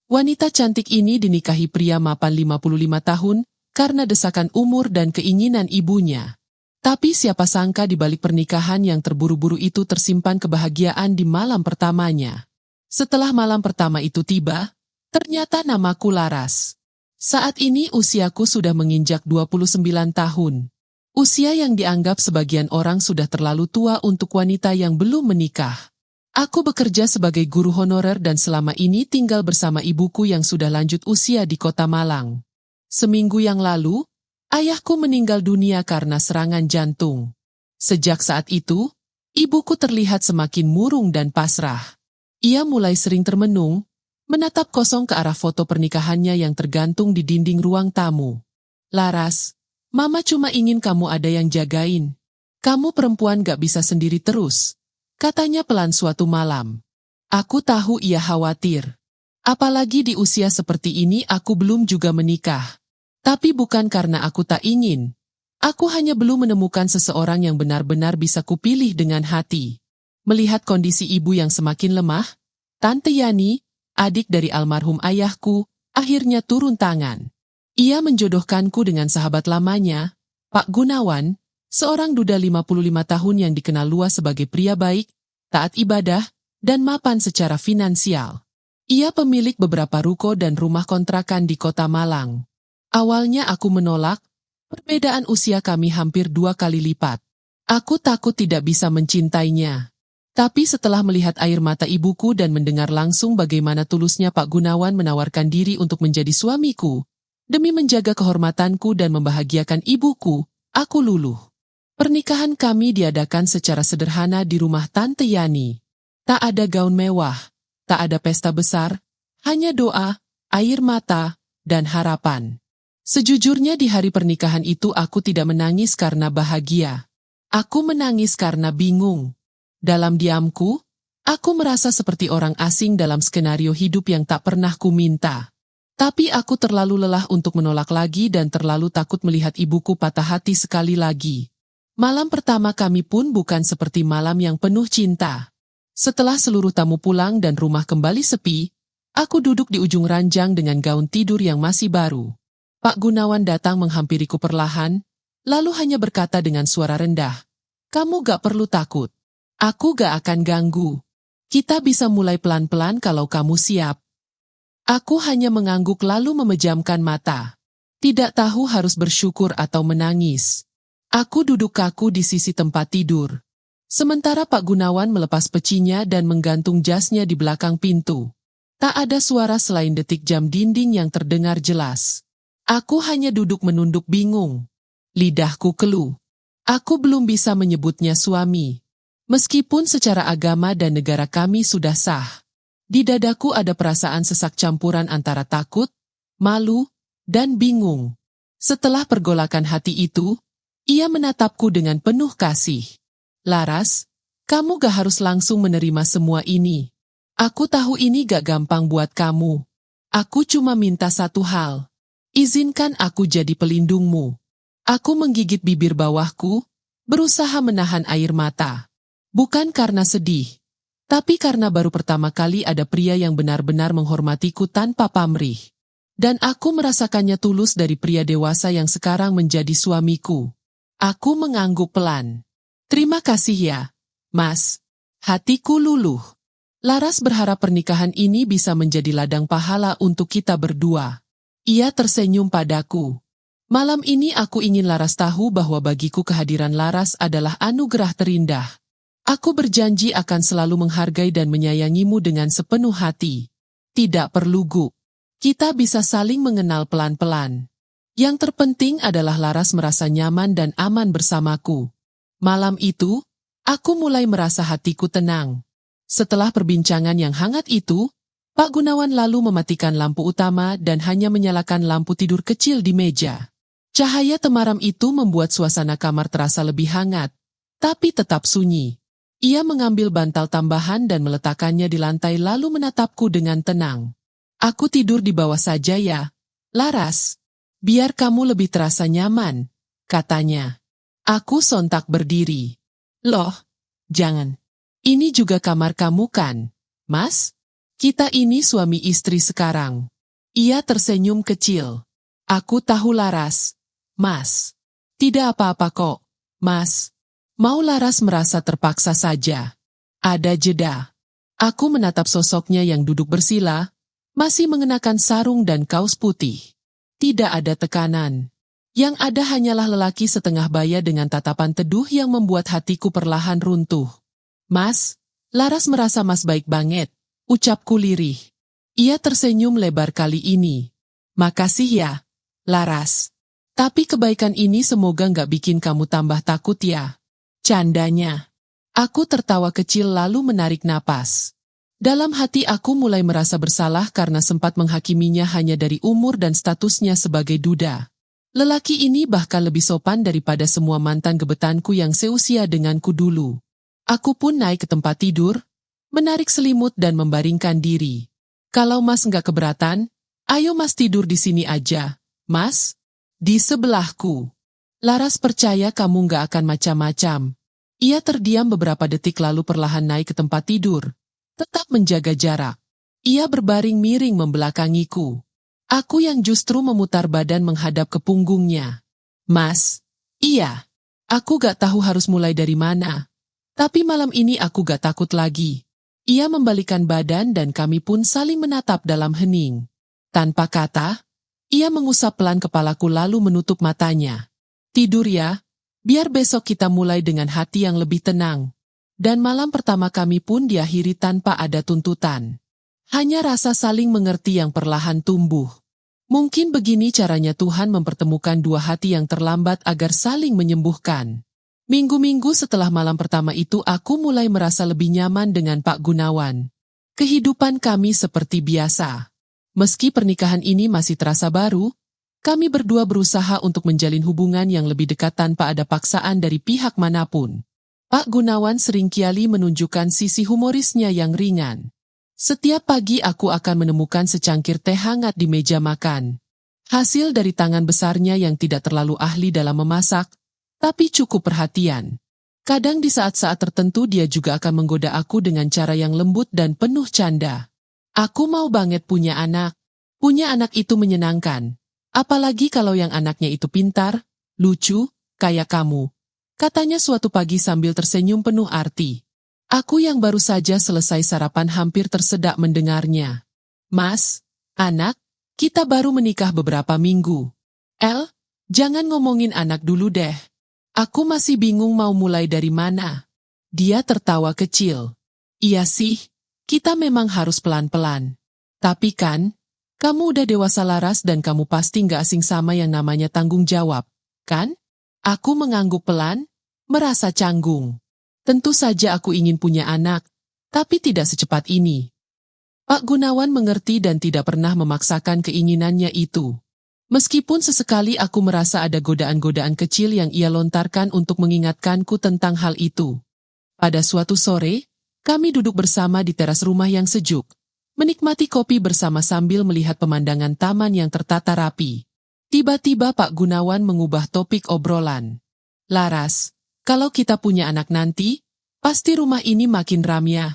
Wanita cantik ini dinikahi pria mapan 55 tahun karena desakan umur dan keinginan ibunya. Tapi siapa sangka di balik pernikahan yang terburu-buru itu tersimpan kebahagiaan di malam pertamanya. Setelah malam pertama itu tiba, ternyata namaku Laras. Saat ini usiaku sudah menginjak 29 tahun. Usia yang dianggap sebagian orang sudah terlalu tua untuk wanita yang belum menikah. Aku bekerja sebagai guru honorer dan selama ini tinggal bersama ibuku yang sudah lanjut usia di Kota Malang. Seminggu yang lalu, ayahku meninggal dunia karena serangan jantung. Sejak saat itu, ibuku terlihat semakin murung dan pasrah. Ia mulai sering termenung, menatap kosong ke arah foto pernikahannya yang tergantung di dinding ruang tamu. Laras, Mama cuma ingin kamu ada yang jagain. Kamu perempuan gak bisa sendiri terus, katanya pelan suatu malam. Aku tahu ia khawatir. Apalagi di usia seperti ini aku belum juga menikah. Tapi bukan karena aku tak ingin. Aku hanya belum menemukan seseorang yang benar-benar bisa kupilih dengan hati. Melihat kondisi ibu yang semakin lemah, Tante Yani, adik dari almarhum ayahku, akhirnya turun tangan. Ia menjodohkanku dengan sahabat lamanya, Pak Gunawan, seorang duda 55 tahun yang dikenal luas sebagai pria baik, taat ibadah, dan mapan secara finansial. Ia pemilik beberapa ruko dan rumah kontrakan di Kota Malang. Awalnya aku menolak, perbedaan usia kami hampir 2 kali lipat. Aku takut tidak bisa mencintainya. Tapi setelah melihat air mata ibuku dan mendengar langsung bagaimana tulusnya Pak Gunawan menawarkan diri untuk menjadi suamiku, demi menjaga kehormatanku dan membahagiakan ibuku, aku luluh. Pernikahan kami diadakan secara sederhana di rumah Tante Yani. Tak ada gaun mewah, tak ada pesta besar, hanya doa, air mata, dan harapan. Sejujurnya di hari pernikahan itu aku tidak menangis karena bahagia. Aku menangis karena bingung. Dalam diamku, aku merasa seperti orang asing dalam skenario hidup yang tak pernah ku minta. Tapi aku terlalu lelah untuk menolak lagi dan terlalu takut melihat ibuku patah hati sekali lagi. Malam pertama kami pun bukan seperti malam yang penuh cinta. Setelah seluruh tamu pulang dan rumah kembali sepi, aku duduk di ujung ranjang dengan gaun tidur yang masih baru. Pak Gunawan datang menghampiriku perlahan, lalu hanya berkata dengan suara rendah, "Kamu gak perlu takut. Aku gak akan ganggu. Kita bisa mulai pelan-pelan kalau kamu siap." Aku hanya mengangguk lalu memejamkan mata. Tidak tahu harus bersyukur atau menangis. Aku duduk kaku di sisi tempat tidur. Sementara Pak Gunawan melepas pecinya dan menggantung jasnya di belakang pintu. Tak ada suara selain detik jam dinding yang terdengar jelas. Aku hanya duduk menunduk bingung. Lidahku keluh. Aku belum bisa menyebutnya suami. Meskipun secara agama dan negara kami sudah sah. Di dadaku ada perasaan sesak campuran antara takut, malu, dan bingung. Setelah pergolakan hati itu, ia menatapku dengan penuh kasih. "Laras, kamu gak harus langsung menerima semua ini. Aku tahu ini gak gampang buat kamu. Aku cuma minta satu hal. Izinkan aku jadi pelindungmu." Aku menggigit bibir bawahku, berusaha menahan air mata. Bukan karena sedih. Tapi karena baru pertama kali ada pria yang benar-benar menghormatiku tanpa pamrih. Dan aku merasakannya tulus dari pria dewasa yang sekarang menjadi suamiku. Aku mengangguk pelan. "Terima kasih ya, Mas." Hatiku luluh. Laras berharap pernikahan ini bisa menjadi ladang pahala untuk kita berdua. Ia tersenyum padaku. Malam ini aku ingin Laras tahu bahwa bagiku kehadiran Laras adalah anugerah terindah. Aku berjanji akan selalu menghargai dan menyayangimu dengan sepenuh hati. Tidak perlu gugup. Kita bisa saling mengenal pelan-pelan. Yang terpenting adalah Laras merasa nyaman dan aman bersamaku. Malam itu, aku mulai merasa hatiku tenang. Setelah perbincangan yang hangat itu, Pak Gunawan lalu mematikan lampu utama dan hanya menyalakan lampu tidur kecil di meja. Cahaya temaram itu membuat suasana kamar terasa lebih hangat, tapi tetap sunyi. Ia mengambil bantal tambahan dan meletakkannya di lantai lalu menatapku dengan tenang. "Aku tidur di bawah saja ya, Laras. Biar kamu lebih terasa nyaman," katanya. Aku sontak berdiri. "Loh, jangan. Ini juga kamar kamu kan, Mas?" Kita ini suami istri sekarang. Ia tersenyum kecil. Aku tahu Laras. Mas. Tidak apa-apa kok, Mas. Mau Laras merasa terpaksa saja. Ada jeda. Aku menatap sosoknya yang duduk bersila, masih mengenakan sarung dan kaos putih. Tidak ada tekanan. Yang ada hanyalah lelaki setengah baya dengan tatapan teduh yang membuat hatiku perlahan runtuh. Mas, Laras merasa Mas baik banget, ucapku lirih. Ia tersenyum lebar kali ini. Makasih ya, Laras. Tapi kebaikan ini semoga nggak bikin kamu tambah takut ya. Candanya. Aku tertawa kecil lalu menarik napas. Dalam hati aku mulai merasa bersalah karena sempat menghakiminya hanya dari umur dan statusnya sebagai duda. Lelaki ini bahkan lebih sopan daripada semua mantan gebetanku yang seusia denganku dulu. Aku pun naik ke tempat tidur, menarik selimut dan membaringkan diri. Kalau Mas nggak keberatan, ayo Mas tidur di sini aja, Mas. Di sebelahku. Laras percaya kamu nggak akan macam-macam. Ia terdiam beberapa detik lalu perlahan naik ke tempat tidur. Tetap menjaga jarak. Ia berbaring miring membelakangiku. Aku yang justru memutar badan menghadap ke punggungnya. Mas. Iya. Aku gak tahu harus mulai dari mana. Tapi malam ini aku gak takut lagi. Ia membalikkan badan dan kami pun saling menatap dalam hening. Tanpa kata, ia mengusap pelan kepalaku lalu menutup matanya. Tidur ya, biar besok kita mulai dengan hati yang lebih tenang. Dan malam pertama kami pun diakhiri tanpa ada tuntutan. Hanya rasa saling mengerti yang perlahan tumbuh. Mungkin begini caranya Tuhan mempertemukan dua hati yang terlambat agar saling menyembuhkan. Minggu-minggu setelah malam pertama itu aku mulai merasa lebih nyaman dengan Pak Gunawan. Kehidupan kami seperti biasa. Meski pernikahan ini masih terasa baru, kami berdua berusaha untuk menjalin hubungan yang lebih dekat tanpa ada paksaan dari pihak manapun. Pak Gunawan seringkali menunjukkan sisi humorisnya yang ringan. Setiap pagi aku akan menemukan secangkir teh hangat di meja makan. Hasil dari tangan besarnya yang tidak terlalu ahli dalam memasak, tapi cukup perhatian. Kadang di saat-saat tertentu dia juga akan menggoda aku dengan cara yang lembut dan penuh canda. Aku mau banget punya anak. Punya anak itu menyenangkan. Apalagi kalau yang anaknya itu pintar, lucu, kayak kamu. Katanya suatu pagi sambil tersenyum penuh arti. Aku yang baru saja selesai sarapan hampir tersedak mendengarnya. Mas, anak, kita baru menikah beberapa minggu. Jangan ngomongin anak dulu deh. Aku masih bingung mau mulai dari mana. Dia tertawa kecil. Iya sih. Kita memang harus pelan-pelan. Tapi kan, kamu udah dewasa Laras dan kamu pasti nggak asing sama yang namanya tanggung jawab, kan? Aku mengangguk pelan, merasa canggung. Tentu saja aku ingin punya anak, tapi tidak secepat ini. Pak Gunawan mengerti dan tidak pernah memaksakan keinginannya itu. Meskipun sesekali aku merasa ada godaan-godaan kecil yang ia lontarkan untuk mengingatkanku tentang hal itu. Pada suatu sore, kami duduk bersama di teras rumah yang sejuk, menikmati kopi bersama sambil melihat pemandangan taman yang tertata rapi. Tiba-tiba Pak Gunawan mengubah topik obrolan. Laras, kalau kita punya anak nanti, pasti rumah ini makin ramai.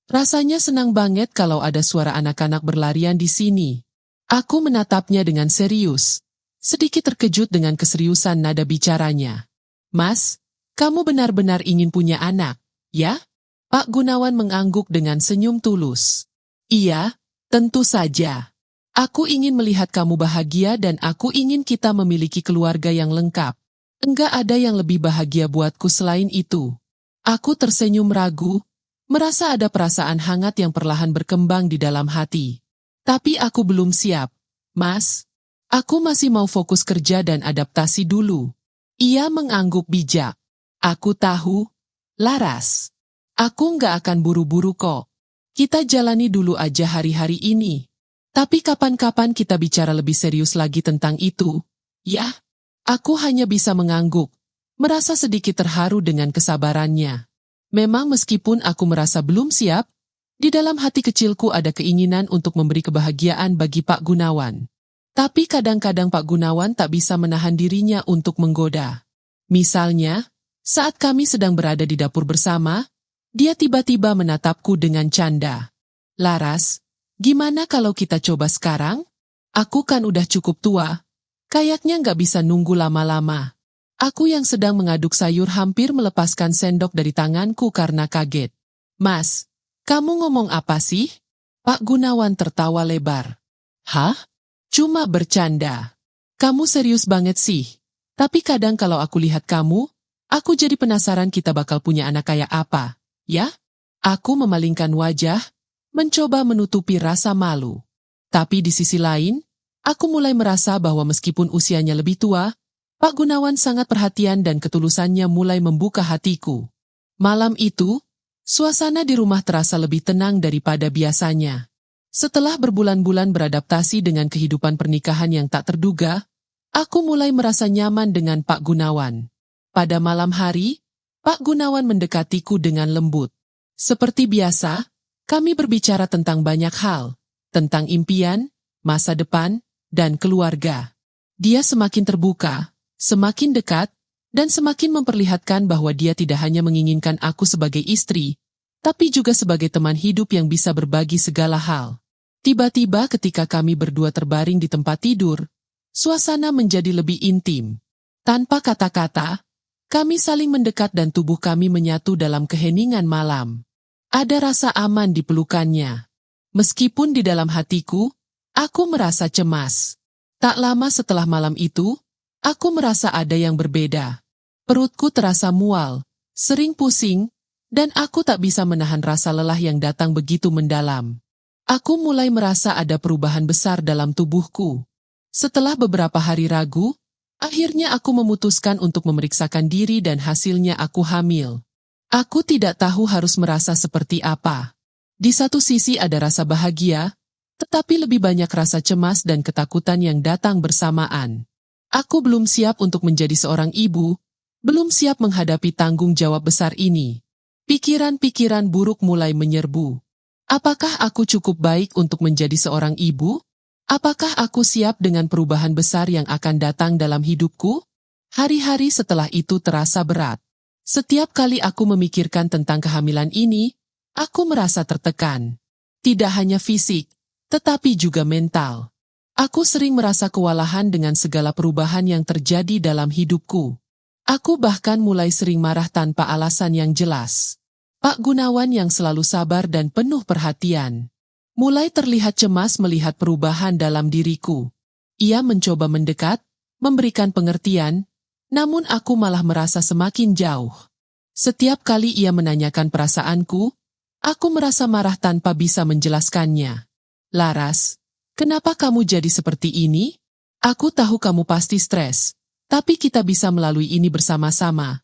Rasanya senang banget kalau ada suara anak-anak berlarian di sini. Aku menatapnya dengan serius, sedikit terkejut dengan keseriusan nada bicaranya. Mas, kamu benar-benar ingin punya anak, ya? Pak Gunawan mengangguk dengan senyum tulus. Iya, tentu saja. Aku ingin melihat kamu bahagia dan aku ingin kita memiliki keluarga yang lengkap. Enggak ada yang lebih bahagia buatku selain itu. Aku tersenyum ragu, merasa ada perasaan hangat yang perlahan berkembang di dalam hati. Tapi aku belum siap, Mas. Aku masih mau fokus kerja dan adaptasi dulu. Ia mengangguk bijak. Aku tahu, Laras. Aku nggak akan buru-buru kok. Kita jalani dulu aja hari-hari ini. Tapi kapan-kapan kita bicara lebih serius lagi tentang itu. Ya, aku hanya bisa mengangguk, merasa sedikit terharu dengan kesabarannya. Memang meskipun aku merasa belum siap, di dalam hati kecilku ada keinginan untuk memberi kebahagiaan bagi Pak Gunawan. Tapi kadang-kadang Pak Gunawan tak bisa menahan dirinya untuk menggoda. Misalnya, saat kami sedang berada di dapur bersama, dia tiba-tiba menatapku dengan canda. Laras, Gimana kalau kita coba sekarang? Aku kan udah cukup tua. Kayaknya nggak bisa nunggu lama-lama. Aku yang sedang mengaduk sayur hampir melepaskan sendok dari tanganku karena kaget. Mas, kamu ngomong apa sih? Pak Gunawan tertawa lebar. Hah? Cuma bercanda. Kamu serius banget sih. Tapi kadang kalau aku lihat kamu, aku jadi penasaran kita bakal punya anak kayak apa, ya? Aku memalingkan wajah, mencoba menutupi rasa malu. Tapi di sisi lain, aku mulai merasa bahwa meskipun usianya lebih tua, Pak Gunawan sangat perhatian dan ketulusannya mulai membuka hatiku. Malam itu, suasana di rumah terasa lebih tenang daripada biasanya. Setelah berbulan-bulan beradaptasi dengan kehidupan pernikahan yang tak terduga, aku mulai merasa nyaman dengan Pak Gunawan. Pada malam hari, Pak Gunawan mendekatiku dengan lembut. Seperti biasa, kami berbicara tentang banyak hal, tentang impian, masa depan, dan keluarga. Dia semakin terbuka, semakin dekat, dan semakin memperlihatkan bahwa dia tidak hanya menginginkan aku sebagai istri, tapi juga sebagai teman hidup yang bisa berbagi segala hal. Tiba-tiba ketika kami berdua terbaring di tempat tidur, suasana menjadi lebih intim. Tanpa kata-kata, kami saling mendekat dan tubuh kami menyatu dalam keheningan malam. Ada rasa aman di pelukannya. Meskipun di dalam hatiku, aku merasa cemas. Tak lama setelah malam itu, aku merasa ada yang berbeda. Perutku terasa mual, sering pusing, dan aku tak bisa menahan rasa lelah yang datang begitu mendalam. Aku mulai merasa ada perubahan besar dalam tubuhku. Setelah beberapa hari ragu, akhirnya aku memutuskan untuk memeriksakan diri dan hasilnya aku hamil. Aku tidak tahu harus merasa seperti apa. Di satu sisi ada rasa bahagia, tetapi lebih banyak rasa cemas dan ketakutan yang datang bersamaan. Aku belum siap untuk menjadi seorang ibu, belum siap menghadapi tanggung jawab besar ini. Pikiran-pikiran buruk mulai menyerbu. Apakah aku cukup baik untuk menjadi seorang ibu? Apakah aku siap dengan perubahan besar yang akan datang dalam hidupku? Hari-hari setelah itu terasa berat. Setiap kali aku memikirkan tentang kehamilan ini, aku merasa tertekan. Tidak hanya fisik, tetapi juga mental. Aku sering merasa kewalahan dengan segala perubahan yang terjadi dalam hidupku. Aku bahkan mulai sering marah tanpa alasan yang jelas. Pak Gunawan yang selalu sabar dan penuh perhatian, mulai terlihat cemas melihat perubahan dalam diriku. Ia mencoba mendekat, memberikan pengertian, namun aku malah merasa semakin jauh. Setiap kali ia menanyakan perasaanku, aku merasa marah tanpa bisa menjelaskannya. Laras, kenapa kamu jadi seperti ini? Aku tahu kamu pasti stres, tapi kita bisa melalui ini bersama-sama,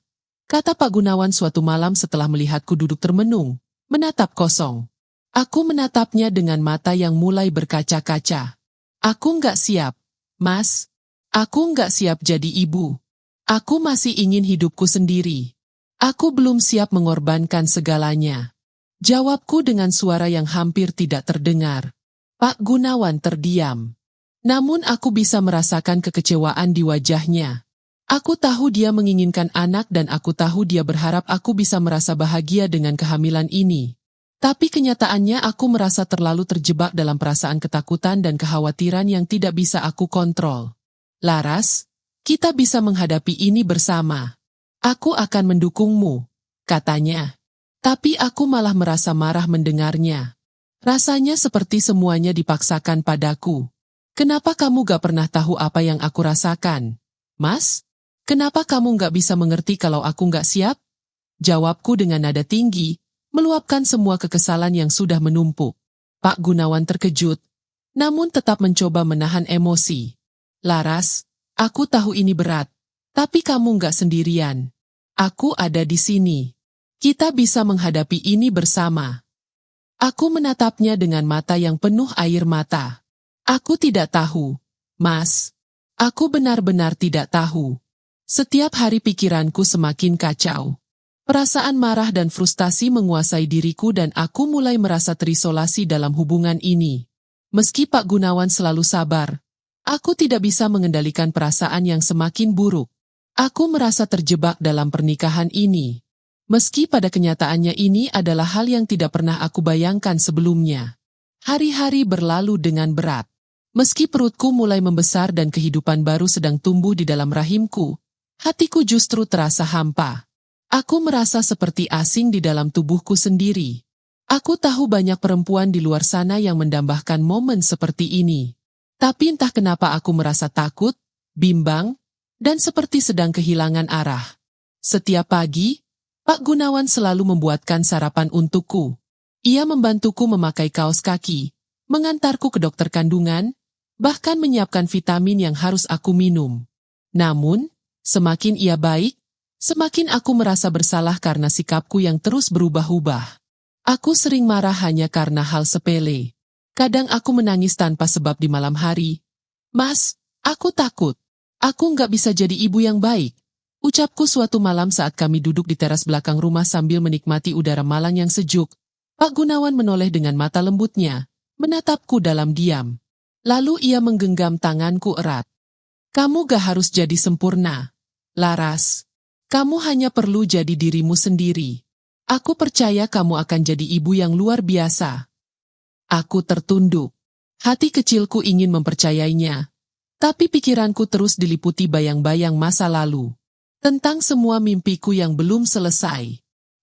kata Pak Gunawan suatu malam setelah melihatku duduk termenung, menatap kosong. Aku menatapnya dengan mata yang mulai berkaca-kaca. Aku nggak siap, Mas. Aku nggak siap jadi ibu. Aku masih ingin hidupku sendiri. Aku belum siap mengorbankan segalanya. Jawabku dengan suara yang hampir tidak terdengar. Pak Gunawan terdiam. Namun aku bisa merasakan kekecewaan di wajahnya. Aku tahu dia menginginkan anak dan aku tahu dia berharap aku bisa merasa bahagia dengan kehamilan ini. Tapi kenyataannya aku merasa terlalu terjebak dalam perasaan ketakutan dan kekhawatiran yang tidak bisa aku kontrol. Laras, kita bisa menghadapi ini bersama. Aku akan mendukungmu, katanya. Tapi aku malah merasa marah mendengarnya. Rasanya seperti semuanya dipaksakan padaku. Kenapa kamu gak pernah tahu apa yang aku rasakan? Mas, kenapa kamu gak bisa mengerti kalau aku gak siap? Jawabku dengan nada tinggi, meluapkan semua kekesalan yang sudah menumpuk. Pak Gunawan terkejut, namun tetap mencoba menahan emosi. Laras, aku tahu ini berat, tapi kamu nggak sendirian. Aku ada di sini. Kita bisa menghadapi ini bersama. Aku menatapnya dengan mata yang penuh air mata. Aku tidak tahu, Mas. Aku benar-benar tidak tahu. Setiap hari pikiranku semakin kacau. Perasaan marah dan frustasi menguasai diriku dan aku mulai merasa terisolasi dalam hubungan ini. Meski Pak Gunawan selalu sabar, aku tidak bisa mengendalikan perasaan yang semakin buruk. Aku merasa terjebak dalam pernikahan ini. Meski pada kenyataannya ini adalah hal yang tidak pernah aku bayangkan sebelumnya. Hari-hari berlalu dengan berat. Meski perutku mulai membesar dan kehidupan baru sedang tumbuh di dalam rahimku, hatiku justru terasa hampa. Aku merasa seperti asing di dalam tubuhku sendiri. Aku tahu banyak perempuan di luar sana yang mendambakan momen seperti ini. Tapi entah kenapa aku merasa takut, bimbang, dan seperti sedang kehilangan arah. Setiap pagi, Pak Gunawan selalu membuatkan sarapan untukku. Ia membantuku memakai kaos kaki, mengantarku ke dokter kandungan, bahkan menyiapkan vitamin yang harus aku minum. Namun, semakin ia baik, semakin aku merasa bersalah karena sikapku yang terus berubah-ubah. Aku sering marah hanya karena hal sepele. Kadang aku menangis tanpa sebab di malam hari. Mas, aku takut. Aku nggak bisa jadi ibu yang baik. Ucapku suatu malam saat kami duduk di teras belakang rumah sambil menikmati udara Malang yang sejuk. Pak Gunawan menoleh dengan mata lembutnya, menatapku dalam diam. Lalu ia menggenggam tanganku erat. Kamu gak harus jadi sempurna, Laras. Kamu hanya perlu jadi dirimu sendiri. Aku percaya kamu akan jadi ibu yang luar biasa. Aku tertunduk. Hati kecilku ingin mempercayainya. Tapi pikiranku terus diliputi bayang-bayang masa lalu. Tentang semua mimpiku yang belum selesai.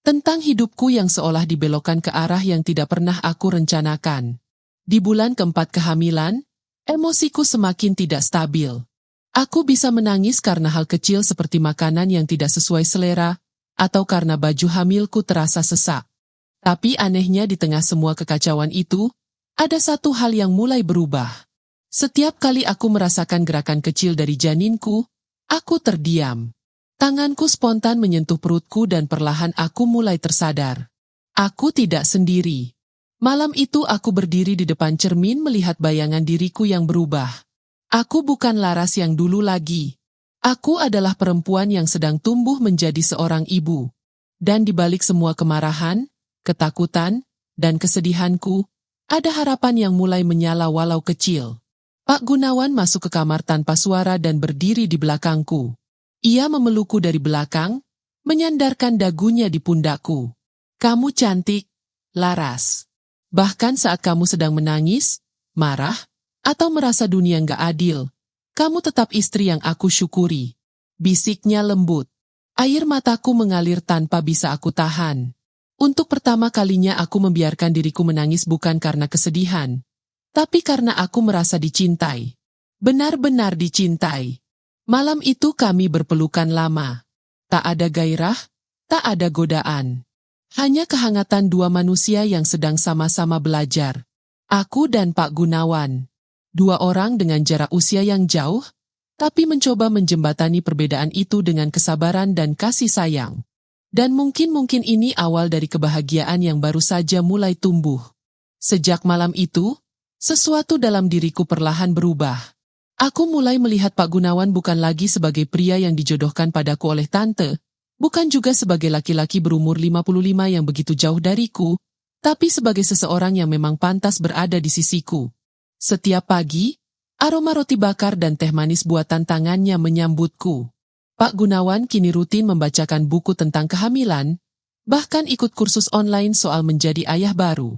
Tentang hidupku yang seolah dibelokkan ke arah yang tidak pernah aku rencanakan. Di bulan keempat kehamilan, emosiku semakin tidak stabil. Aku bisa menangis karena hal kecil seperti makanan yang tidak sesuai selera, atau karena baju hamilku terasa sesak. Tapi anehnya di tengah semua kekacauan itu, ada satu hal yang mulai berubah. Setiap kali aku merasakan gerakan kecil dari janinku, aku terdiam. Tanganku spontan menyentuh perutku dan perlahan aku mulai tersadar. Aku tidak sendiri. Malam itu aku berdiri di depan cermin melihat bayangan diriku yang berubah. Aku bukan Laras yang dulu lagi. Aku adalah perempuan yang sedang tumbuh menjadi seorang ibu. Dan di balik semua kemarahan, ketakutan, dan kesedihanku, ada harapan yang mulai menyala walau kecil. Pak Gunawan masuk ke kamar tanpa suara dan berdiri di belakangku. Ia memelukku dari belakang, menyandarkan dagunya di pundakku. Kamu cantik, Laras. Bahkan saat kamu sedang menangis, marah, atau merasa dunia nggak adil, kamu tetap istri yang aku syukuri. Bisiknya lembut. Air mataku mengalir tanpa bisa aku tahan. Untuk pertama kalinya aku membiarkan diriku menangis bukan karena kesedihan, tapi karena aku merasa dicintai. Benar-benar dicintai. Malam itu kami berpelukan lama. Tak ada gairah, tak ada godaan. Hanya kehangatan dua manusia yang sedang sama-sama belajar. Aku dan Pak Gunawan. Dua orang dengan jarak usia yang jauh, tapi mencoba menjembatani perbedaan itu dengan kesabaran dan kasih sayang. Dan mungkin ini awal dari kebahagiaan yang baru saja mulai tumbuh. Sejak malam itu, sesuatu dalam diriku perlahan berubah. Aku mulai melihat Pak Gunawan bukan lagi sebagai pria yang dijodohkan padaku oleh tante, bukan juga sebagai laki-laki berumur 55 yang begitu jauh dariku, tapi sebagai seseorang yang memang pantas berada di sisiku. Setiap pagi, aroma roti bakar dan teh manis buatan tangannya menyambutku. Pak Gunawan kini rutin membacakan buku tentang kehamilan, bahkan ikut kursus online soal menjadi ayah baru.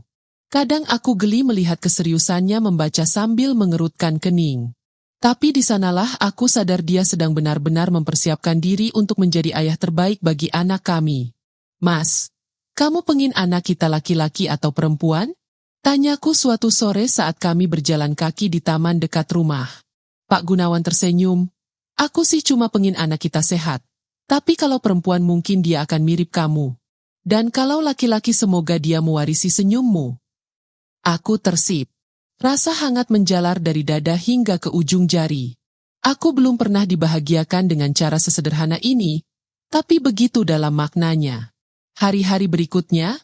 Kadang aku geli melihat keseriusannya membaca sambil mengerutkan kening. Tapi di sanalah aku sadar dia sedang benar-benar mempersiapkan diri untuk menjadi ayah terbaik bagi anak kami. Mas, kamu pengin anak kita laki-laki atau perempuan? Tanyaku suatu sore saat kami berjalan kaki di taman dekat rumah. Pak Gunawan tersenyum. Aku sih cuma pengin anak kita sehat. Tapi kalau perempuan mungkin dia akan mirip kamu. Dan kalau laki-laki semoga dia mewarisi senyummu. Aku tersip. Rasa hangat menjalar dari dada hingga ke ujung jari. Aku belum pernah dibahagiakan dengan cara sesederhana ini, tapi begitu dalam maknanya. Hari-hari berikutnya,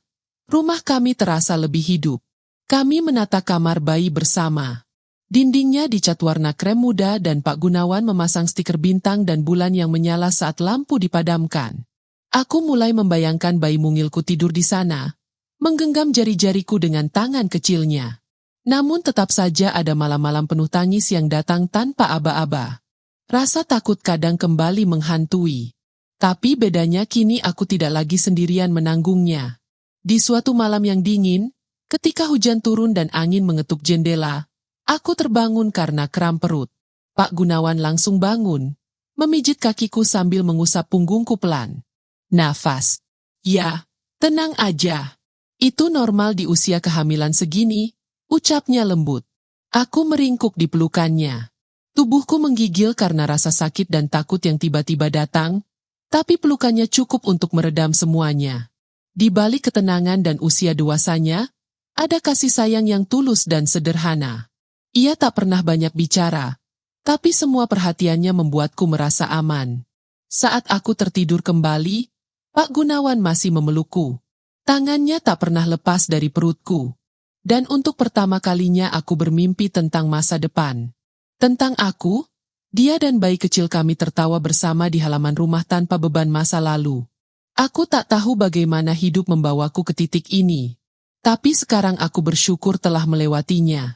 rumah kami terasa lebih hidup. Kami menata kamar bayi bersama. Dindingnya dicat warna krem muda dan Pak Gunawan memasang stiker bintang dan bulan yang menyala saat lampu dipadamkan. Aku mulai membayangkan bayi mungilku tidur di sana, menggenggam jari-jariku dengan tangan kecilnya. Namun tetap saja ada malam-malam penuh tangis yang datang tanpa aba-aba. Rasa takut kadang kembali menghantui. Tapi bedanya kini aku tidak lagi sendirian menanggungnya. Di suatu malam yang dingin, Ketika hujan turun dan angin mengetuk jendela, aku terbangun karena kram perut. Pak Gunawan langsung bangun, memijit kakiku sambil mengusap punggungku pelan. Nafas. Ya, tenang aja. Itu normal di usia kehamilan segini, ucapnya lembut. Aku meringkuk di pelukannya. Tubuhku menggigil karena rasa sakit dan takut yang tiba-tiba datang, tapi pelukannya cukup untuk meredam semuanya. Di balik ketenangan dan usia dewasanya, ada kasih sayang yang tulus dan sederhana. Ia tak pernah banyak bicara, tapi semua perhatiannya membuatku merasa aman. Saat aku tertidur kembali, Pak Gunawan masih memelukku. Tangannya tak pernah lepas dari perutku. Dan untuk pertama kalinya aku bermimpi tentang masa depan. Tentang aku, dia dan bayi kecil kami tertawa bersama di halaman rumah tanpa beban masa lalu. Aku tak tahu bagaimana hidup membawaku ke titik ini. Tapi sekarang aku bersyukur telah melewatinya.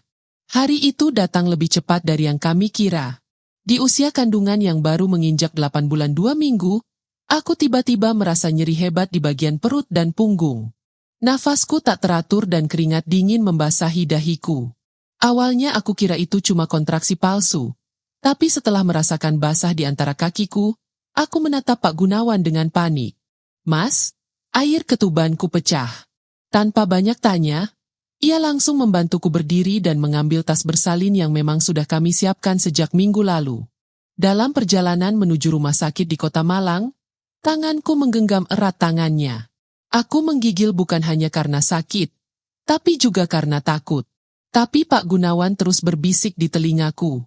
Hari itu datang lebih cepat dari yang kami kira. Di usia kandungan yang baru menginjak 8 bulan 2 minggu, aku tiba-tiba merasa nyeri hebat di bagian perut dan punggung. Nafasku tak teratur dan keringat dingin membasahi dahiku. Awalnya aku kira itu cuma kontraksi palsu. Tapi setelah merasakan basah di antara kakiku, aku menatap Pak Gunawan dengan panik. Mas, air ketubanku pecah. Tanpa banyak tanya, ia langsung membantuku berdiri dan mengambil tas bersalin yang memang sudah kami siapkan sejak minggu lalu. Dalam perjalanan menuju rumah sakit di Kota Malang, tanganku menggenggam erat tangannya. Aku menggigil bukan hanya karena sakit, tapi juga karena takut. Tapi Pak Gunawan terus berbisik di telingaku.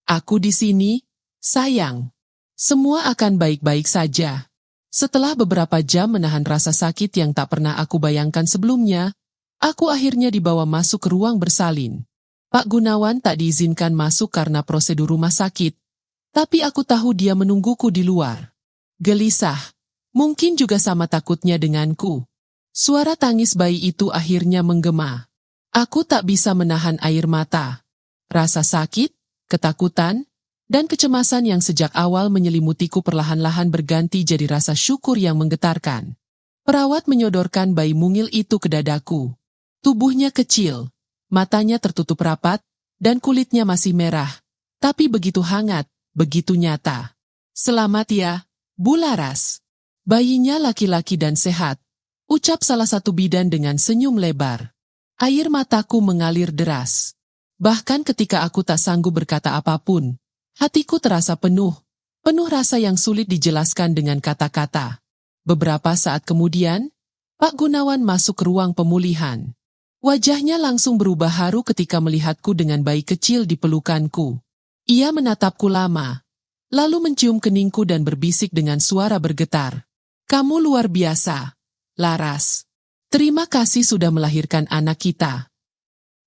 Aku di sini, sayang. Semua akan baik-baik saja. Setelah beberapa jam menahan rasa sakit yang tak pernah aku bayangkan sebelumnya, aku akhirnya dibawa masuk ke ruang bersalin. Pak Gunawan tak diizinkan masuk karena prosedur rumah sakit, tapi aku tahu dia menungguku di luar. Gelisah, mungkin juga sama takutnya denganku. Suara tangis bayi itu akhirnya menggema. Aku tak bisa menahan air mata. Rasa sakit, ketakutan, dan kecemasan yang sejak awal menyelimutiku perlahan-lahan berganti jadi rasa syukur yang menggetarkan. Perawat menyodorkan bayi mungil itu ke dadaku. Tubuhnya kecil, matanya tertutup rapat, dan kulitnya masih merah. Tapi begitu hangat, begitu nyata. Selamat ya, Bu Laras. Bayinya laki-laki dan sehat, ucap salah satu bidan dengan senyum lebar. Air mataku mengalir deras. Bahkan ketika aku tak sanggup berkata apapun, hatiku terasa penuh rasa yang sulit dijelaskan dengan kata-kata. Beberapa saat kemudian, Pak Gunawan masuk ke ruang pemulihan. Wajahnya langsung berubah haru ketika melihatku dengan bayi kecil di pelukanku. Ia menatapku lama, lalu mencium keningku dan berbisik dengan suara bergetar. Kamu luar biasa, Laras. Terima kasih sudah melahirkan anak kita.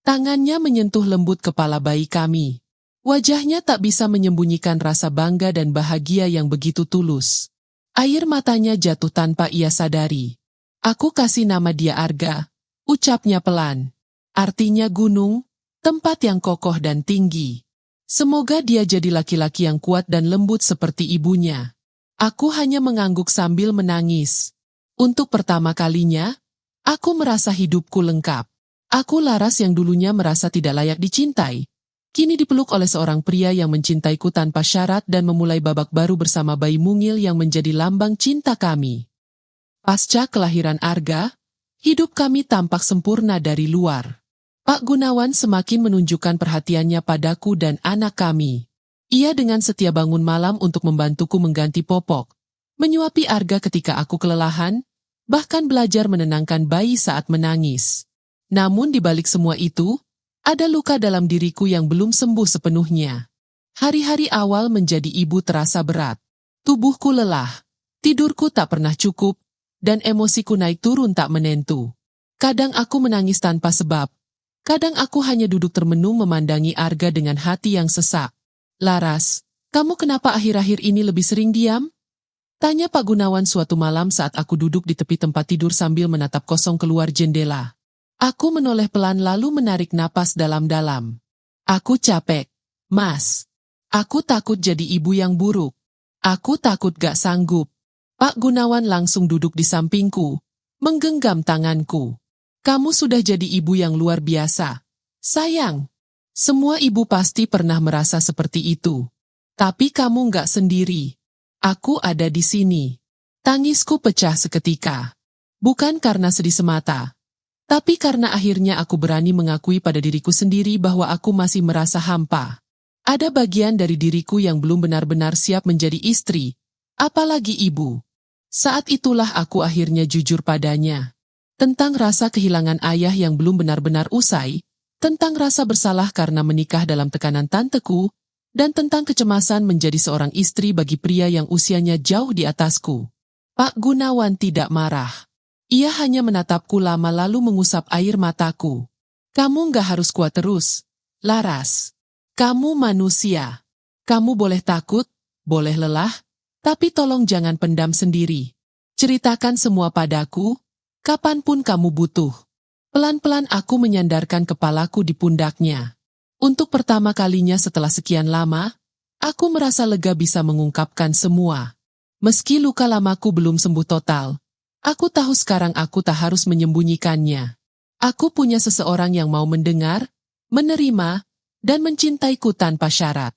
Tangannya menyentuh lembut kepala bayi kami. Wajahnya tak bisa menyembunyikan rasa bangga dan bahagia yang begitu tulus. Air matanya jatuh tanpa ia sadari. Aku kasih nama dia Arga, ucapnya pelan. Artinya gunung, tempat yang kokoh dan tinggi. Semoga dia jadi laki-laki yang kuat dan lembut seperti ibunya. Aku hanya mengangguk sambil menangis. Untuk pertama kalinya, aku merasa hidupku lengkap. Aku Laras yang dulunya merasa tidak layak dicintai, kini dipeluk oleh seorang pria yang mencintaiku tanpa syarat dan memulai babak baru bersama bayi mungil yang menjadi lambang cinta kami. Pasca kelahiran Arga, hidup kami tampak sempurna dari luar. Pak Gunawan semakin menunjukkan perhatiannya padaku dan anak kami. Ia dengan setia bangun malam untuk membantuku mengganti popok, menyuapi Arga ketika aku kelelahan, bahkan belajar menenangkan bayi saat menangis. Namun di balik semua itu, ada luka dalam diriku yang belum sembuh sepenuhnya. Hari-hari awal menjadi ibu terasa berat. Tubuhku lelah, tidurku tak pernah cukup, dan emosiku naik turun tak menentu. Kadang aku menangis tanpa sebab, kadang aku hanya duduk termenung memandangi Arga dengan hati yang sesak. Laras, kamu kenapa akhir-akhir ini lebih sering diam? Tanya Pak Gunawan suatu malam saat aku duduk di tepi tempat tidur sambil menatap kosong keluar jendela. Aku menoleh pelan lalu menarik napas dalam-dalam. Aku capek, Mas. Aku takut jadi ibu yang buruk. Aku takut gak sanggup. Pak Gunawan langsung duduk di sampingku, menggenggam tanganku. Kamu sudah jadi ibu yang luar biasa. Sayang, semua ibu pasti pernah merasa seperti itu. Tapi kamu nggak sendiri. Aku ada di sini. Tangisku pecah seketika. Bukan karena sedih semata. Tapi karena akhirnya aku berani mengakui pada diriku sendiri bahwa aku masih merasa hampa. Ada bagian dari diriku yang belum benar-benar siap menjadi istri, apalagi ibu. Saat itulah aku akhirnya jujur padanya. Tentang rasa kehilangan ayah yang belum benar-benar usai, tentang rasa bersalah karena menikah dalam tekanan tanteku, dan tentang kecemasan menjadi seorang istri bagi pria yang usianya jauh di atasku. Pak Gunawan tidak marah. Ia hanya menatapku lama lalu mengusap air mataku. Kamu nggak harus kuat terus, Laras. Kamu manusia. Kamu boleh takut, boleh lelah, tapi tolong jangan pendam sendiri. Ceritakan semua padaku, kapanpun kamu butuh. Pelan-pelan aku menyandarkan kepalaku di pundaknya. Untuk pertama kalinya setelah sekian lama, aku merasa lega bisa mengungkapkan semua. Meski luka lamaku belum sembuh total, aku tahu sekarang aku tak harus menyembunyikannya. Aku punya seseorang yang mau mendengar, menerima, dan mencintaiku tanpa syarat.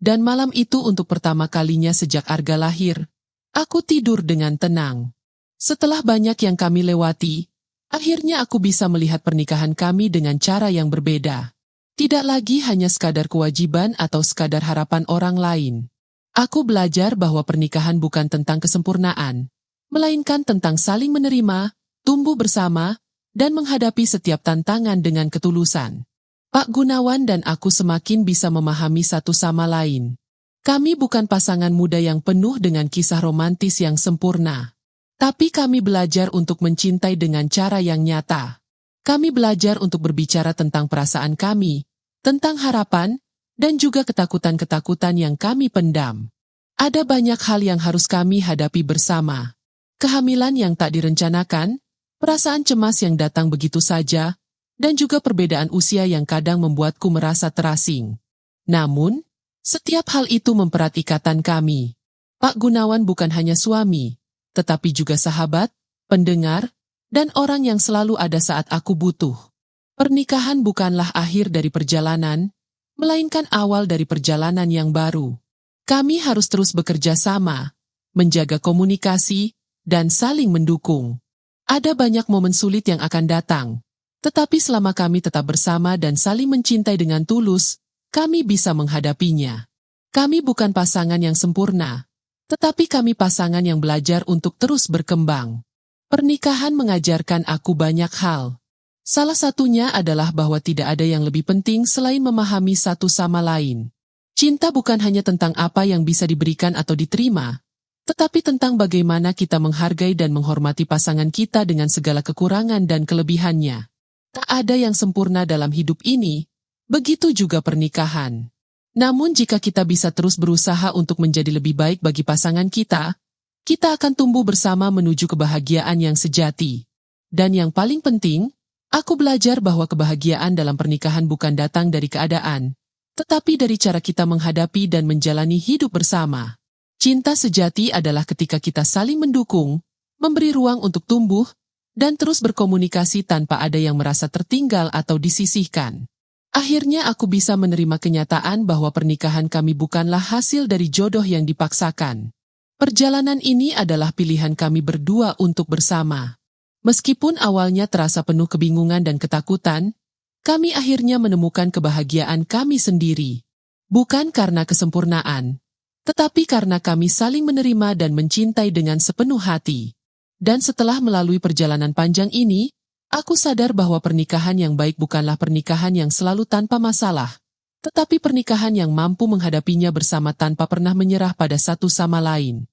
Dan malam itu untuk pertama kalinya sejak Arga lahir, aku tidur dengan tenang. Setelah banyak yang kami lewati, akhirnya aku bisa melihat pernikahan kami dengan cara yang berbeda. Tidak lagi hanya sekadar kewajiban atau sekadar harapan orang lain. Aku belajar bahwa pernikahan bukan tentang kesempurnaan, melainkan tentang saling menerima, tumbuh bersama, dan menghadapi setiap tantangan dengan ketulusan. Pak Gunawan dan aku semakin bisa memahami satu sama lain. Kami bukan pasangan muda yang penuh dengan kisah romantis yang sempurna. Tapi kami belajar untuk mencintai dengan cara yang nyata. Kami belajar untuk berbicara tentang perasaan kami, tentang harapan, dan juga ketakutan-ketakutan yang kami pendam. Ada banyak hal yang harus kami hadapi bersama. Kehamilan yang tak direncanakan, perasaan cemas yang datang begitu saja, dan juga perbedaan usia yang kadang membuatku merasa terasing. Namun, setiap hal itu mempererat ikatan kami. Pak Gunawan bukan hanya suami, tetapi juga sahabat, pendengar, dan orang yang selalu ada saat aku butuh. Pernikahan bukanlah akhir dari perjalanan, melainkan awal dari perjalanan yang baru. Kami harus terus bekerja sama, menjaga komunikasi, dan saling mendukung. Ada banyak momen sulit yang akan datang, tetapi selama kami tetap bersama dan saling mencintai dengan tulus, kami bisa menghadapinya. Kami bukan pasangan yang sempurna, tetapi kami pasangan yang belajar untuk terus berkembang. Pernikahan mengajarkan aku banyak hal. Salah satunya adalah bahwa tidak ada yang lebih penting selain memahami satu sama lain. Cinta bukan hanya tentang apa yang bisa diberikan atau diterima, tetapi tentang bagaimana kita menghargai dan menghormati pasangan kita dengan segala kekurangan dan kelebihannya. Tak ada yang sempurna dalam hidup ini, begitu juga pernikahan. Namun jika kita bisa terus berusaha untuk menjadi lebih baik bagi pasangan kita, kita akan tumbuh bersama menuju kebahagiaan yang sejati. Dan yang paling penting, aku belajar bahwa kebahagiaan dalam pernikahan bukan datang dari keadaan, tetapi dari cara kita menghadapi dan menjalani hidup bersama. Cinta sejati adalah ketika kita saling mendukung, memberi ruang untuk tumbuh, dan terus berkomunikasi tanpa ada yang merasa tertinggal atau disisihkan. Akhirnya aku bisa menerima kenyataan bahwa pernikahan kami bukanlah hasil dari jodoh yang dipaksakan. Perjalanan ini adalah pilihan kami berdua untuk bersama. Meskipun awalnya terasa penuh kebingungan dan ketakutan, kami akhirnya menemukan kebahagiaan kami sendiri. Bukan karena kesempurnaan, tetapi karena kami saling menerima dan mencintai dengan sepenuh hati. Dan setelah melalui perjalanan panjang ini, aku sadar bahwa pernikahan yang baik bukanlah pernikahan yang selalu tanpa masalah, tetapi pernikahan yang mampu menghadapinya bersama tanpa pernah menyerah pada satu sama lain.